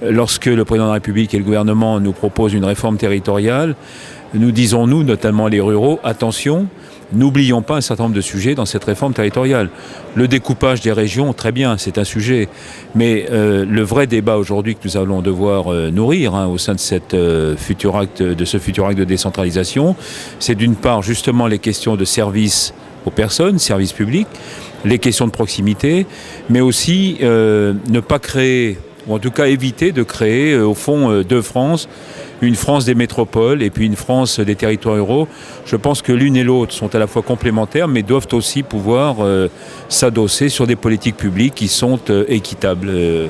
Lorsque le président de la République et le gouvernement nous proposent une réforme territoriale, nous disons, nous, notamment les ruraux, attention, n'oublions pas un certain nombre de sujets dans cette réforme territoriale. Le découpage des régions, très bien, c'est un sujet. Mais le vrai débat aujourd'hui que nous allons devoir nourrir au sein de ce futur acte de décentralisation, c'est d'une part justement les questions de services aux personnes, services publics, les questions de proximité, mais aussi ne pas créer, ou en tout cas éviter de créer au fond deux France, une France des métropoles et puis une France des territoires ruraux. Je pense que l'une et l'autre sont à la fois complémentaires, mais doivent aussi pouvoir s'adosser sur des politiques publiques qui sont équitables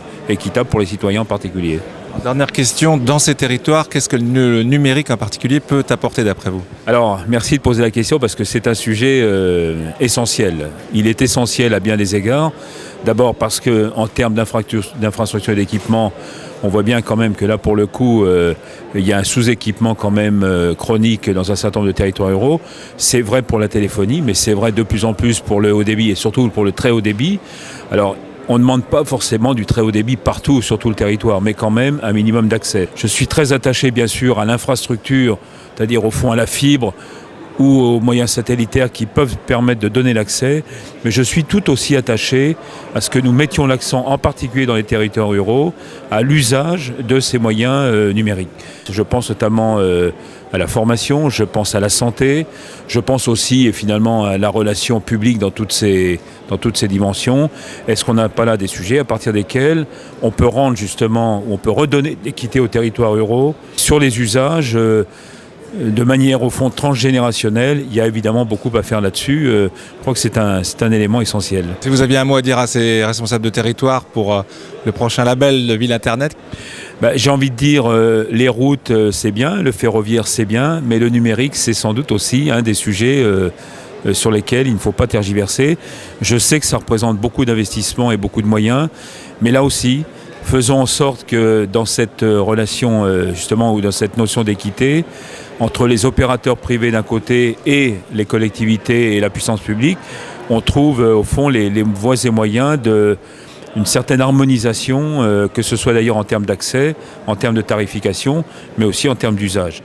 pour les citoyens en particulier. Dernière question, dans ces territoires, qu'est-ce que le numérique en particulier peut apporter d'après vous? Alors, merci de poser la question parce que c'est un sujet essentiel. Il est essentiel à bien des égards. D'abord parce qu'en termes d'infrastructures et d'équipement, on voit bien quand même que là, pour le coup, il y a un sous-équipement quand même chronique dans un certain nombre de territoires ruraux. C'est vrai pour la téléphonie, mais c'est vrai de plus en plus pour le haut débit et surtout pour le très haut débit. Alors, on ne demande pas forcément du très haut débit partout sur tout le territoire, mais quand même un minimum d'accès. Je suis très attaché bien sûr à l'infrastructure, c'est-à-dire au fond à la fibre ou aux moyens satellitaires qui peuvent permettre de donner l'accès, mais je suis tout aussi attaché à ce que nous mettions l'accent, en particulier dans les territoires ruraux, à l'usage de ces moyens numériques. Je pense notamment à la formation, je pense à la santé, je pense aussi et finalement à la relation publique dans toutes ces dimensions. Est-ce qu'on n'a pas là des sujets à partir desquels on peut rendre justement, on peut redonner l'équité aux territoires ruraux sur les usages de manière au fond transgénérationnelle? Il y a évidemment beaucoup à faire là-dessus. Je crois que c'est un élément essentiel. Si vous aviez un mot à dire à ces responsables de territoire pour le prochain label de Ville Internet? J'ai envie de dire, les routes c'est bien, le ferroviaire c'est bien, mais le numérique c'est sans doute aussi un des sujets sur lesquels il ne faut pas tergiverser. Je sais que ça représente beaucoup d'investissements et beaucoup de moyens, mais là aussi, faisons en sorte que dans cette relation justement ou dans cette notion d'équité, entre les opérateurs privés d'un côté et les collectivités et la puissance publique, on trouve au fond les voies et moyens d'une certaine harmonisation, que ce soit d'ailleurs en termes d'accès, en termes de tarification, mais aussi en termes d'usage.